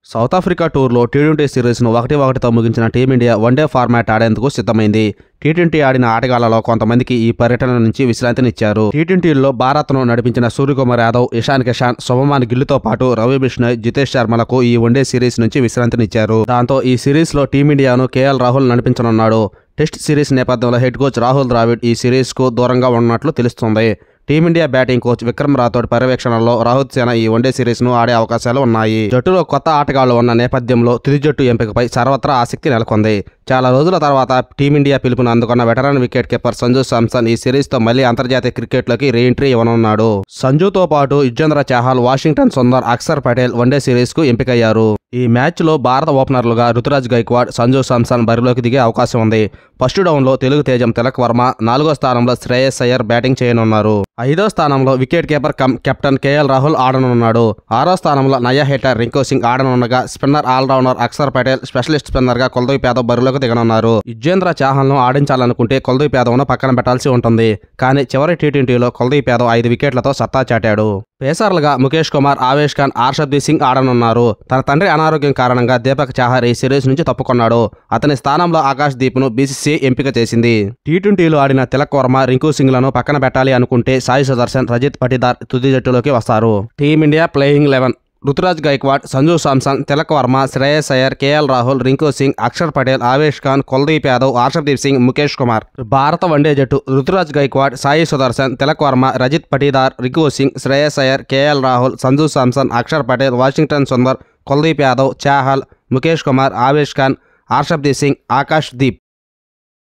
South Africa టూర్లో T20 సిరీస్ను 1-1తో ముగించిన టీమిండియా వన్డే ఫార్మాట్ ఆడేందుకు సిద్ధమైంది. టీ20 ఆడిన ఆటగాళ్లలో కొంతమందికి ఈ పర్యటన నుంచి విశ్రాంతినిచ్చారు. టీ20లో భారత్ను నడిపించిన సూర్యకుమార్ యాదవ్, ఇషాన్ కిషాన్, శుభమాన్ గిల్లుతో పాటు రవి బిష్ణోయ్, జితేష్ శర్మలకు ఈ వన్డే సిరీస్ నుంచి విశ్రాంతినిచ్చారు. దాంతో ఈ సిరీస్లో టీమిండియాను కేఎల్ రాహుల్ నడిపించనున్నాడు. టెస్ట్ సిరీస్ నేపథ్యంలో హెడ్ కోచ్ రాహుల్ ద్రావిడ్ ఈ సిరీస్కు దూరంగా ఉన్నట్లు తెలుస్తోంది. Team India batting coach Vikram Rathod పర్యవేక్షణలో రాహుల్ సేన ఈ వన్డే సిరీస్ను ఆడే అవకాశాలు ఉన్నాయి. జట్టులో కొత్త ఆటగాళ్లు ఉన్న నేపథ్యంలో తుది జట్టు ఎంపికపై సర్వత్రా ఆసక్తి నెలకొంది. చాలా రోజుల తర్వాత టీమిండియా పిలుపును అందుకున్న veteran wicket keeper Sanju Samson ఈ సిరీస్తో మళ్లీ అంతర్జాతీయ క్రికెట్లోకి రీఎంట్రీ ఇవ్వనున్నాడు. సంజుతో పాటు యుజ్వేంద్ర చాహల్, వాషింగ్టన్ సుందర్, అక్షర్ పటేల్ వన్డే సిరీస్కు ఎంపికయ్యారు. ఈ మ్యాచ్లో భారత ఓపెనర్లుగా రుతురాజ్ గైక్వాడ్, సంజు శాంసన్ బరిలోకి దిగే అవకాశం ఉంది. ఫస్ట్ డౌన్లో తెలుగు తేజం తిలక్ వర్మ, 4వ స్థానంలో శ్రేయస్ అయ్యర్ బ్యాటింగ్ చేయనున్నారు. 5వ స్థానంలో wicket keeper cum captain KL Rahul ఆడనున్నాడు. 6వ స్థానంలో నయా హేటర్ రింకు సింగ్ ఆడనుండగా spinner all rounder Axar Patel, specialist స్పిన్నర్గా కుల్దీప్ యాదవ్ బరిలోకి దిగనున్నారు. యుజ్వేంద్ర చాహల్ను ఆడించాలనుకుంటే కుల్దీప్ యాదవ్ను పక్కన పెట్టాల్సి ఉంటుంది. కానీ చివరి టీ20లో కుల్దీప్ యాదవ్ 5 వికెట్లతో సత్తా చాటాడు. పేసర్లుగా ముఖేష్ కుమార్, ఆవేష్ ఖాన్, హర్షదీప్ సింగ్ ఆడనున్నారు. తన తండ్రి అనారోగ్యం కారణంగా దీపక్ చాహర్ ఈ సిరీస్ నుంచి తప్పుకున్నాడు. అతని స్థానంలో ఆకాష్ దీప్ను బీసీసీఐ ఎంపిక చేసింది. టీ20లో ఆడిన తిలక్ వర్మ, రింకు సింగ్లను పక్కన పెట్టాలి అనుకుంటే సాయి సుదర్శన్, రజిత్ పటిదార్ తుది జట్టులోకి వస్తారు. Team India playing 11: Ruturaj Gaikwad, Sanju Samson, Tilak Varma, Shreyas Iyer, KL Rahul, Rinku Singh, Axar Patel, Avesh Khan, Kuldeep Yadav, Harshdeep Singh, Mukesh Kumar. భారత వన్డే జట్టు: రుతురాజ్ గైక్వాడ్, సాయి సుదర్శన్, తిలక్ వర్మ, రజిత్ పటిదార్, రింకు సింగ్, శ్రేయస్ అయ్యర్, కేఎల్ రాహుల్, సంజు శాంసన్, అక్షర్ పటేల్, వాషింగ్టన్ సుందర్, కుల్దీప్ యాదవ్, చాహల్, ముఖేష్ కుమార్, ఆవేష్ ఖాన్, హర్షదీప్ సింగ్, ఆకాష్ దీప్.